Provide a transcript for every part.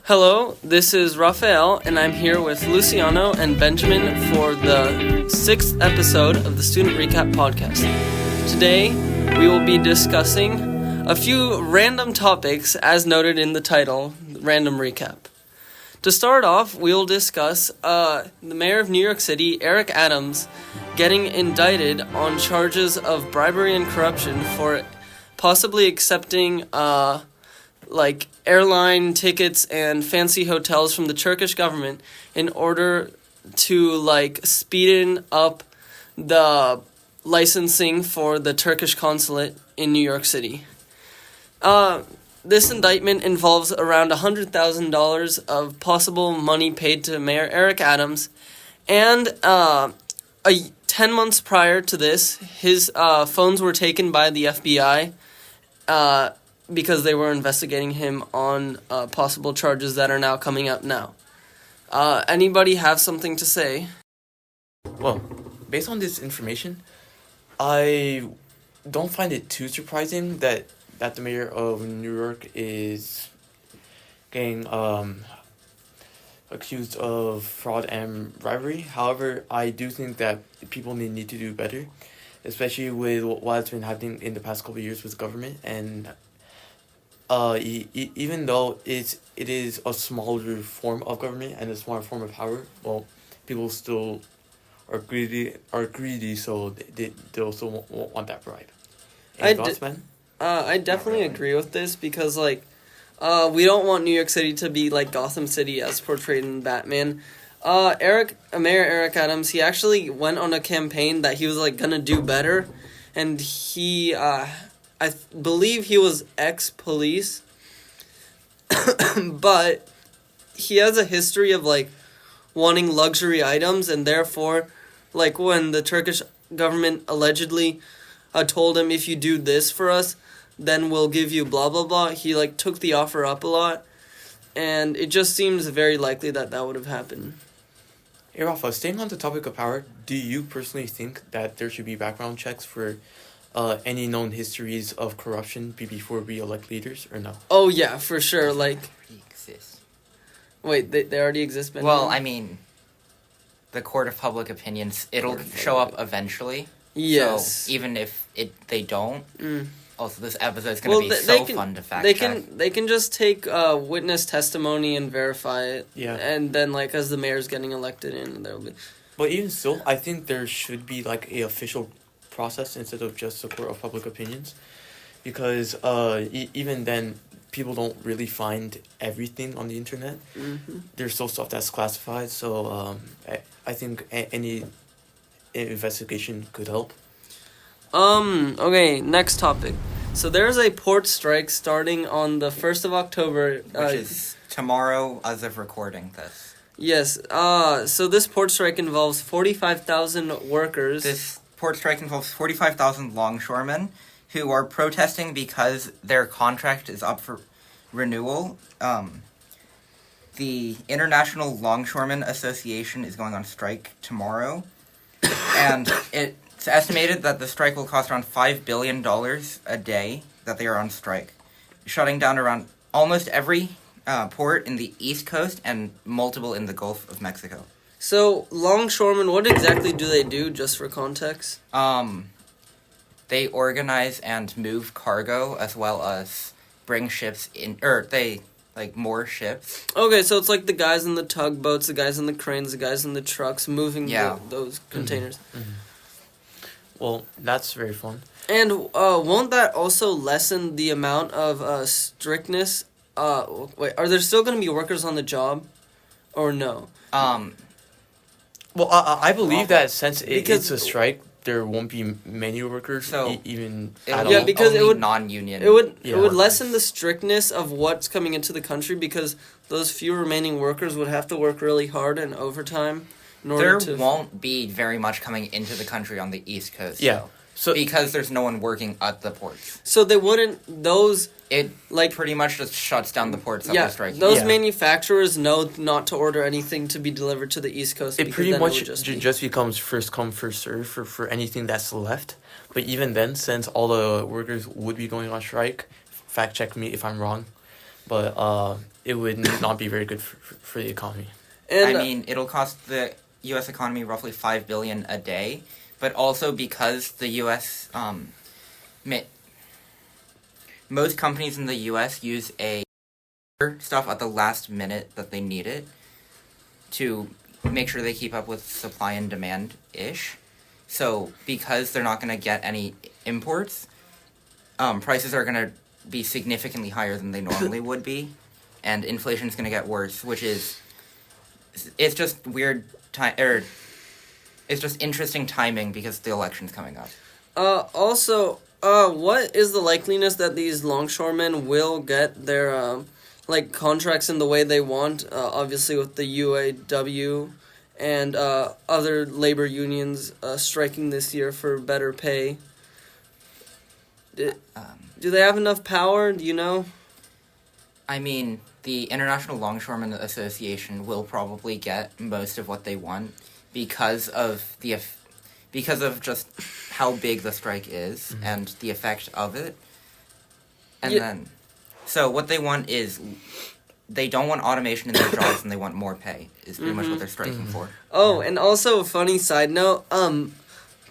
Hello, this is Rafael, and I'm here with Luciano and Benjamin for the 6th episode of the Student Recap Podcast. Today, we will be discussing a few random topics as noted in the title, Random Recap. To start off, we will discuss the mayor of New York City, Eric Adams, getting indicted on charges of bribery and corruption for possibly accepting airline tickets and fancy hotels from the Turkish government in order to speed up the licensing for the Turkish consulate in New York City. This indictment involves around $100,000 of possible money paid to Mayor Eric Adams, and 10 months prior to this, his phones were taken by the FBI because they were investigating him on possible charges that are now coming up now. Anybody have something to say? Well, based on this information, I don't find it too surprising that the mayor of New York is getting accused of fraud and bribery. However, I do think that people need to do better, especially with what's been happening in the past couple of years with government. And even though it is a smaller form of government and a smaller form of power, well, people still are greedy, so they also want that bribe. I definitely agree with this because, we don't want New York City to be like Gotham City as portrayed in Batman. Mayor Eric Adams, he actually went on a campaign that he was, gonna do better, and he, I believe he was ex-police, but he has a history of, wanting luxury items, and therefore, when the Turkish government allegedly told him, if you do this for us, then we'll give you blah, blah, blah. He, took the offer up a lot. And it just seems very likely that would have happened. Hey, Rafa, staying on the topic of power, do you personally think that there should be background checks for any known histories of corruption before we elect leaders, or no? Oh, yeah, for sure. Already exist. Wait, they already exist? Ben? Well, I mean, the court of public opinions, it'll show up eventually. Yes. So even if they don't, also this episode's going to be fun to fact check. They can just take witness testimony and verify it. Yeah. And then, as the mayor's getting elected in, there'll be... But even still, I think there should be, a official process instead of just the court of public opinions. Because even then, people don't really find everything on the internet. Mm-hmm. There's still stuff that's classified, so I think any investigation could help. Okay, next topic. So there's a port strike starting on the 1st of October. Which is tomorrow as of recording this. Yes, so this port strike involves 45,000 workers. This port strike involves 45,000 longshoremen who are protesting because their contract is up for renewal. The International Longshoremen Association is going on strike tomorrow. And it's estimated that the strike will cost around $5 billion a day that they are on strike, shutting down around almost every port in the East Coast and multiple in the Gulf of Mexico. So, longshoremen, what exactly do they do, just for context? They organize and move cargo as well as bring ships in, or they... more ships. Okay, so it's the guys in the tugboats, the guys in the cranes, the guys in the trucks moving those containers. Mm-hmm. Mm-hmm. Well, that's very fun. And won't that also lessen the amount of strictness? Wait, are there still going to be workers on the job, or no? Well, I believe that since it's a strike, there won't be many workers, so even at all. Yeah, because only it would non-union. It would lessen the strictness of what's coming into the country because those few remaining workers would have to work really hard and overtime in order There won't be very much coming into the country on the East Coast. Yeah. So because there's no one working at the ports. So they wouldn't those It pretty much just shuts down the ports that they're striking. Those manufacturers know not to order anything to be delivered to the East Coast. It pretty much just becomes first come, first serve for anything that's left. But even then, since all the workers would be going on strike, fact check me if I'm wrong, but it would not be very good for the economy. And I mean, it'll cost the U.S. economy roughly $5 billion a day, but also because the U.S. Most companies in the U.S. use stuff at the last minute that they need it to make sure they keep up with supply and demand-ish. So because they're not going to get any imports, prices are going to be significantly higher than they normally would be, and inflation's going to get worse, which is... It's just weird it's just interesting timing because the election's coming up. Also, what is the likeliness that these longshoremen will get their contracts in the way they want? Obviously, with the UAW and other labor unions striking this year for better pay. Do they have enough power? Do you know? I mean, the International Longshoremen Association will probably get most of what they want because of just how big the strike is and the effect of it. And so what they want is, they don't want automation in their jobs and they want more pay, is pretty much what they're striking for. Oh, and also a funny side note,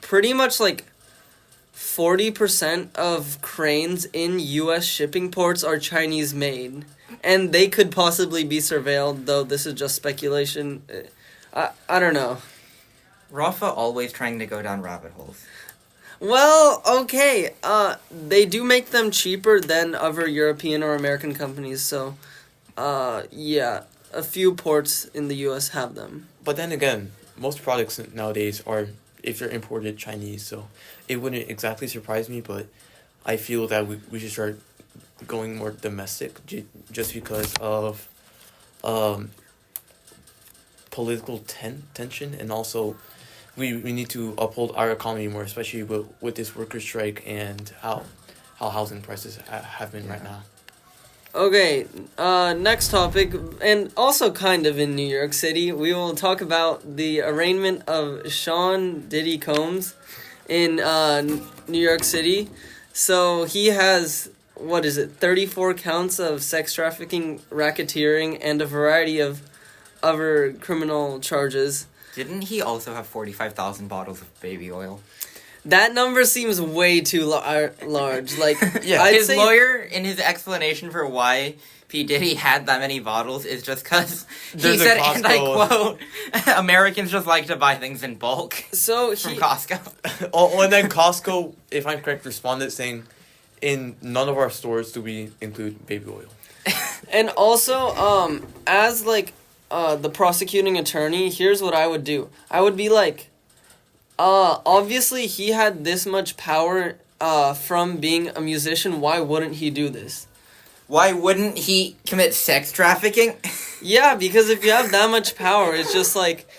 pretty much 40% of cranes in U.S. shipping ports are Chinese made. And they could possibly be surveilled, though this is just speculation. I don't know. Rafa always trying to go down rabbit holes. Well, okay. They do make them cheaper than other European or American companies, so yeah, a few ports in the U.S. have them. But then again, most products nowadays are, if they're imported, Chinese, so it wouldn't exactly surprise me, but I feel that we should start going more domestic just because of political tension, and also we need to uphold our economy more, especially with this worker strike and how housing prices have been right now. Okay, next topic, and also kind of in New York City, we will talk about the arraignment of Sean Diddy Combs in New York City. So he has, 34 counts of sex trafficking, racketeering, and a variety of other criminal charges. Didn't he also have 45,000 bottles of baby oil? That number seems way too large. Yeah, his lawyer, in his explanation for why P. Diddy had that many bottles, is just because he said, and I quote, Americans just like to buy things in bulk from Costco. And then Costco, if I'm correct, responded saying, in none of our stores do we include baby oil. And also, as the prosecuting attorney, here's what I would do. I would be obviously he had this much power from being a musician. Why wouldn't he do this? Why wouldn't he commit sex trafficking? Yeah, because if you have that much power, it's just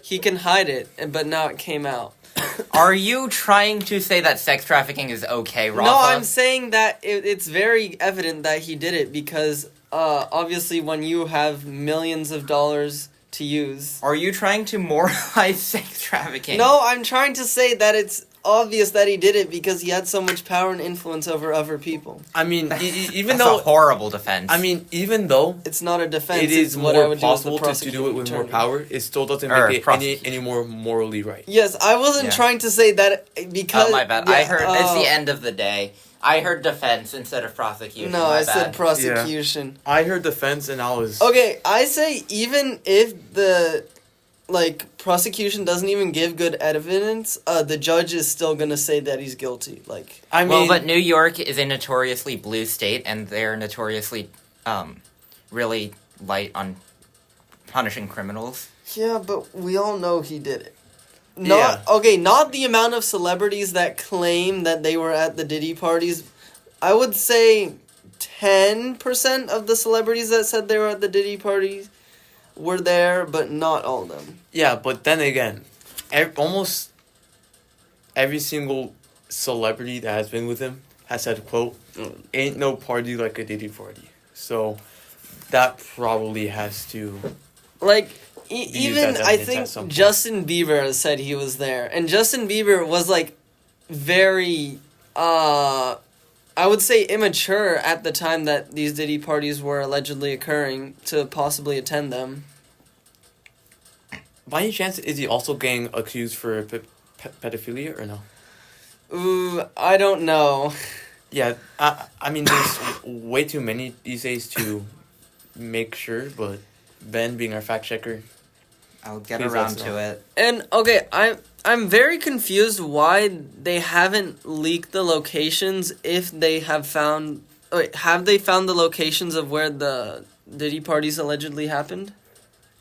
he can hide it, but now it came out. Are you trying to say that sex trafficking is okay, Rafa? No, I'm saying that it's very evident that he did it because obviously when you have millions of dollars to use... Are you trying to moralize sex trafficking? No, I'm trying to say that it's obvious that he did it because he had so much power and influence over other people. I mean, even That's though... a horrible defense. I mean, even though... It's not a defense. It is what more I would possible do to do it with more power. It still doesn't make it any more morally right. Yes, I wasn't trying to say that because... Oh, my bad. Yeah, I heard it's the end of the day. I heard defense instead of prosecution. No, I said prosecution. Yeah. I heard defense and I was... Okay, I say even if the... prosecution doesn't even give good evidence, the judge is still gonna say that he's guilty. But New York is a notoriously blue state, and they're notoriously, really light on punishing criminals. Yeah, but we all know he did it. Not the amount of celebrities that claim that they were at the Diddy parties. I would say 10% of the celebrities that said they were at the Diddy parties were there, but not all of them. Yeah, but then again, almost every single celebrity that has been with him has said, quote, ain't no party like a Diddy party. So that probably has to... even I think Justin Bieber said he was there. And Justin Bieber was, very, I would say immature at the time that these Diddy parties were allegedly occurring to possibly attend them. By any chance, is he also getting accused for pedophilia or no? Ooh, I don't know. Yeah, I mean, there's way too many these days to make sure, but Ben, being our fact checker, I'll get please let around us know. to it. And okay, I'm very confused why they haven't leaked the locations if they have found. Wait, have they found the locations of where the Diddy parties allegedly happened?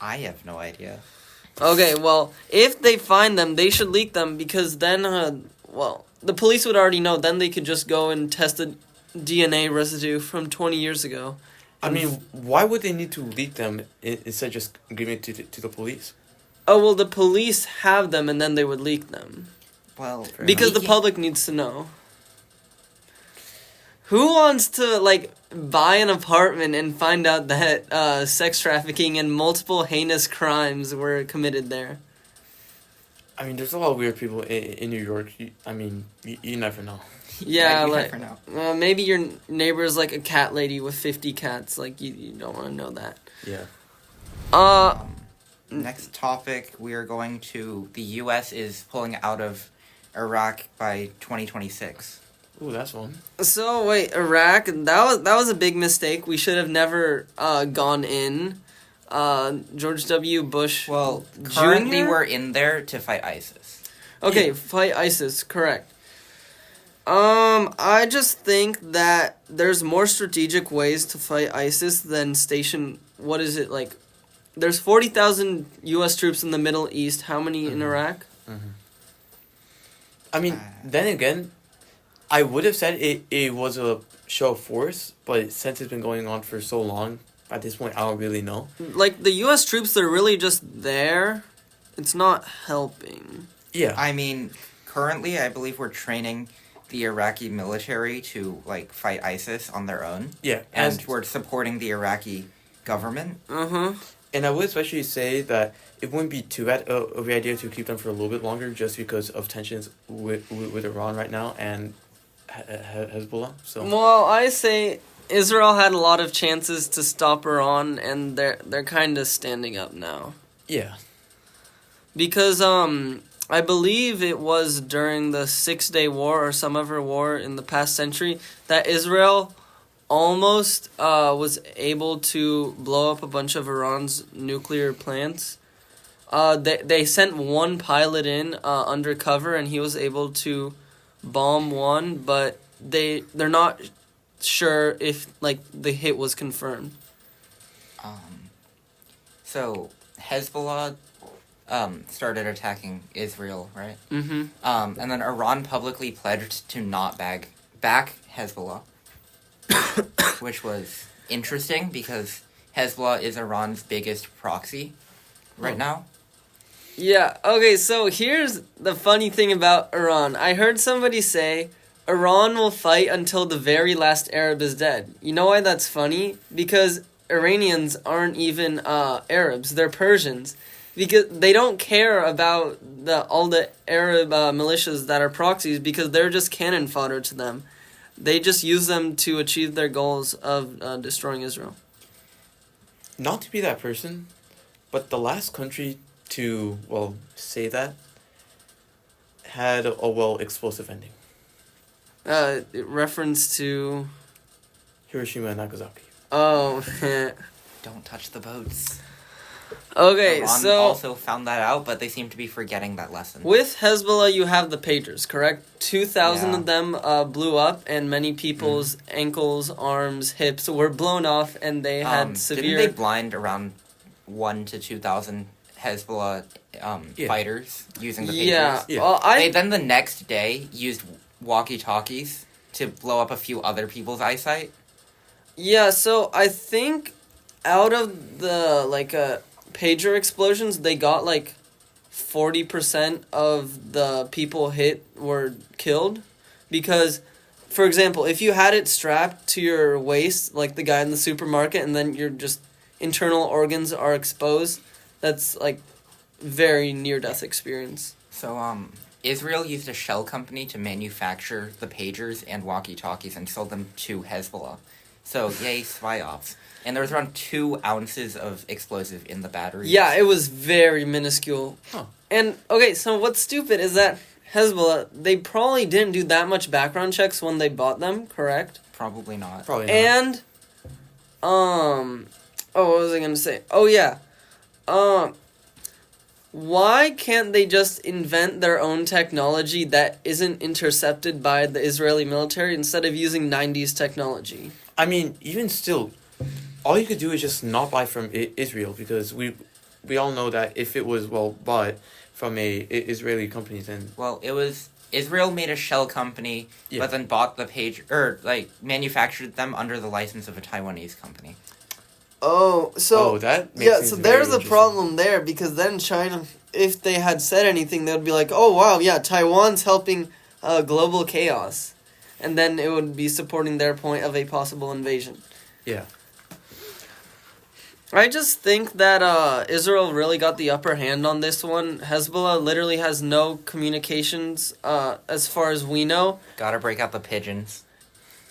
I have no idea. Okay, well, if they find them, they should leak them because then, the police would already know. Then they could just go and test the DNA residue from 20 years ago. I mean, why would they need to leak them instead of just giving it to the police? Oh, well, the police have them and then they would leak them. Well, Because the public needs to know. Who wants to, buy an apartment and find out that sex trafficking and multiple heinous crimes were committed there? I mean, there's a lot of weird people in New York. You never know. Yeah, you like, never know. maybe your neighbor is like a cat lady with 50 cats. Like, you don't want to know that. Yeah. Next topic, we are going to the U.S. is pulling out of Iraq by 2026. Ooh, that's one. So, wait, Iraq, that was a big mistake. We should have never gone in. George W. Bush Currently Jr.? we're in there to fight ISIS. Okay, Yeah. fight ISIS, correct. I just think that there's more strategic ways to fight ISIS than station. What is it like? There's 40,000 U.S. troops in the Middle East. How many in Iraq? Mm-hmm. I mean, then again, I would have said it was a show of force, but since it's been going on for so long, at this point, I don't really know. Like the U.S. troops, they're really just there. It's not helping. Yeah. I mean, currently, I believe we're training the Iraqi military to fight ISIS on their own. Yeah. And we're supporting the Iraqi government. And I would especially say that it wouldn't be too bad of the idea to keep them for a little bit longer just because of tensions with Iran right now and Hezbollah. So. Well, I say Israel had a lot of chances to stop Iran, and they're kind of standing up now. Yeah. Because I believe it was during the 6-Day War or some other war in the past century that Israel almost was able to blow up a bunch of Iran's nuclear plants. They sent one pilot in undercover, and he was able to bomb one, but they're not sure if the hit was confirmed. So Hezbollah started attacking Israel, right? Mm-hmm. And then Iran publicly pledged to not back Hezbollah, which was interesting because Hezbollah is Iran's biggest proxy right now. Yeah, okay, so here's the funny thing about Iran. I heard somebody say Iran will fight until the very last Arab is dead. You know why that's funny? Because Iranians aren't even Arabs, they're Persians. Because they don't care about all the Arab militias that are proxies because they're just cannon fodder to them. They just use them to achieve their goals of destroying Israel. Not to be that person, but the last country to, say that had a, explosive ending. Reference to... Hiroshima and Nagasaki. Oh, Don't touch the boats. okay, Iran so... also found that out, but they seem to be forgetting that lesson. With Hezbollah, you have the pagers, correct? 2,000 Yeah. of them blew up, and many people's ankles, arms, hips were blown off, and they had severe... Didn't they blind around 1,000 to 2,000 Hezbollah fighters using the pagers? Yeah. Yeah. Well, They then the next day used walkie-talkies to blow up a few other people's eyesight. Yeah, so I think out of the, pager explosions, they got, 40% of the people hit were killed. Because, for example, if you had it strapped to your waist, like the guy in the supermarket, and then your just internal organs are exposed, that's, very near-death experience. So, Israel used a shell company to manufacture the pagers and walkie-talkies and sold them to Hezbollah. So, yay, spy ops. And there was around 2 ounces of explosive in the batteries. Yeah, it was very minuscule. Huh. And, okay, so what's stupid is that Hezbollah, they probably didn't do that much background checks when they bought them, correct? Probably not. Probably not. And, what was I gonna say? Oh, yeah. Why can't they just invent their own technology that isn't intercepted by the Israeli military instead of using 90s technology? I mean, even still, all you could do is just not buy from Israel, because we all know that if it was, bought from a Israeli company, then... Well, it was... Israel made a shell company, but then bought the manufactured them under the license of a Taiwanese company. Oh, so... that makes things so very there's a interesting. problem there, because then China, if they had said anything, they would be like, oh, wow, yeah, Taiwan's helping global chaos. And then it would be supporting their point of a possible invasion. Yeah. I just think that Israel really got the upper hand on this one. Hezbollah literally has no communications as far as we know. Gotta break out the pigeons.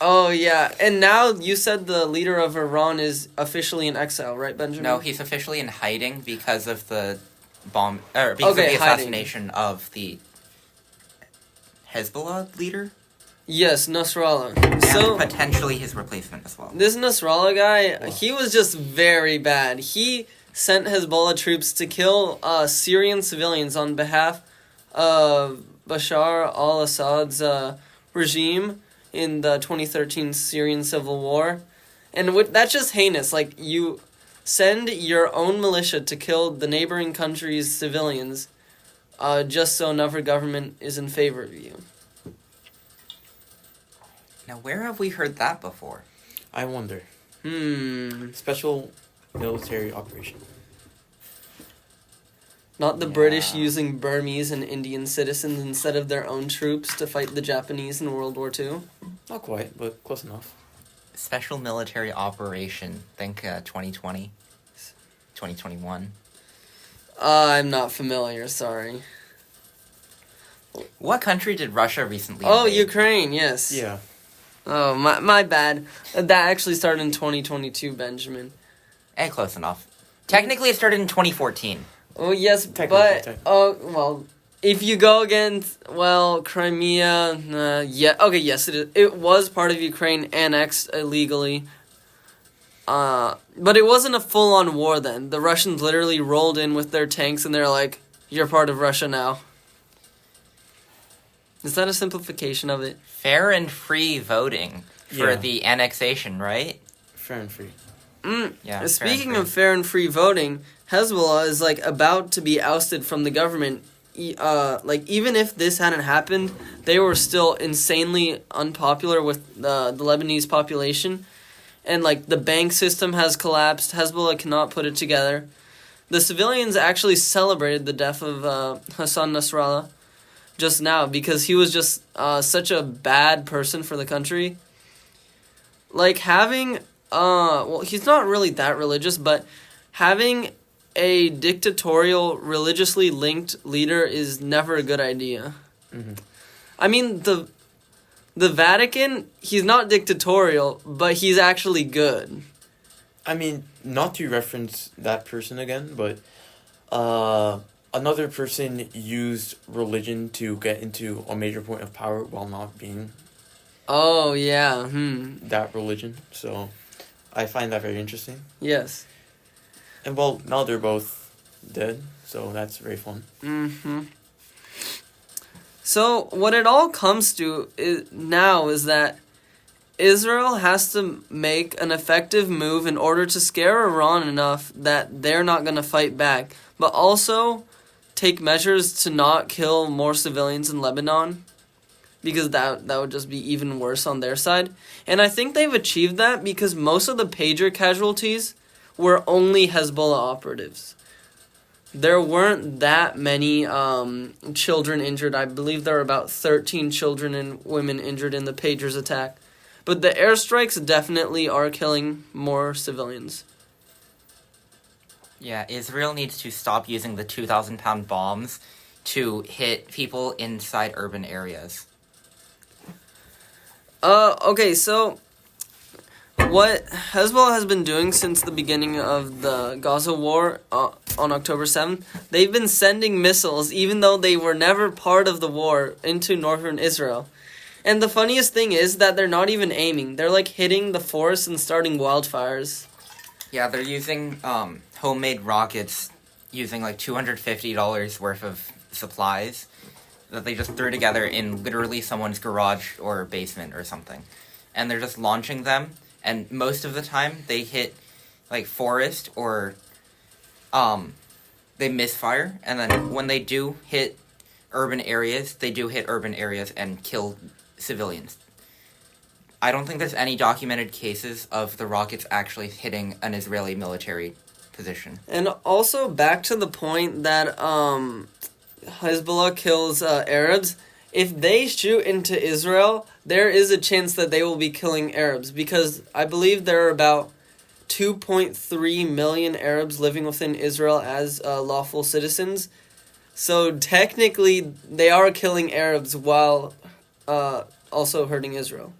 Oh, yeah. And now you said the leader of Iran is officially in exile, right, Benjamin? No, he's officially in hiding because of the because of the assassination of the Hezbollah leader. Yes, Nasrallah. And potentially his replacement as well. This Nasrallah guy, he was just very bad. He sent Hezbollah troops to kill Syrian civilians on behalf of Bashar al-Assad's regime in the 2013 Syrian civil war. And that's just heinous. Like, you send your own militia to kill the neighboring country's civilians just so another government is in favor of you. Now, where have we heard that before? I wonder. Special military operation. Not the British using Burmese and Indian citizens instead of their own troops to fight the Japanese in World War II? Not quite, but close enough. Special military operation. Think 2020. 2021. I'm not familiar, sorry. What country did Russia recently invade? Ukraine, yes. Yeah. Oh, my bad. That actually started in 2022, Benjamin. Close enough. Technically, it started in 2014. Oh, yes, but, if you go against, Crimea, yes, it is. It was part of Ukraine, annexed illegally. But it wasn't a full-on war then. The Russians literally rolled in with their tanks and they're like, you're part of Russia now. Is that a simplification of it? Fair and free voting for the annexation, right? Fair and free. Yeah. Speaking of fair and free voting, Hezbollah is about to be ousted from the government. Even if this hadn't happened, they were still insanely unpopular with the Lebanese population. And the bank system has collapsed. Hezbollah cannot put it together. The civilians actually celebrated the death of Hassan Nasrallah just now because he was just such a bad person for the country. Having he's not really that religious, but having a dictatorial, religiously linked leader is never a good idea. Mm-hmm. I mean, the Vatican, he's not dictatorial, but he's actually good. I mean, not to reference that person again, but another person used religion to get into a major point of power while not being Oh, yeah. that religion. So I find that very interesting. Yes. And now they're both dead, so that's very fun. Mm-hmm. So what it all comes to now is that Israel has to make an effective move in order to scare Iran enough that they're not going to fight back, but also take measures to not kill more civilians in Lebanon, because that would just be even worse on their side. And I think they've achieved that because most of the pager casualties were only Hezbollah operatives. There weren't that many children injured. I believe there were about 13 children and women injured in the pagers attack. But the airstrikes definitely are killing more civilians. Yeah, Israel needs to stop using the 2,000-pound bombs to hit people inside urban areas. Okay, so what Hezbollah has been doing since the beginning of the Gaza war on October 7th, they've been sending missiles, even though they were never part of the war, into northern Israel. And the funniest thing is that they're not even aiming. They're like hitting the forest and starting wildfires. Yeah, they're using homemade rockets, using like $250 worth of supplies that they just threw together in literally someone's garage or basement or something. And they're just launching them, and most of the time they hit like forest or they misfire, and then when they do hit urban areas, they do hit urban areas and kill civilians. I don't think there's any documented cases of the rockets actually hitting an Israeli military position. And also, back to the point that Hezbollah kills Arabs, if they shoot into Israel, there is a chance that they will be killing Arabs, because I believe there are about 2.3 million Arabs living within Israel as lawful citizens. So technically, they are killing Arabs while also hurting Israel.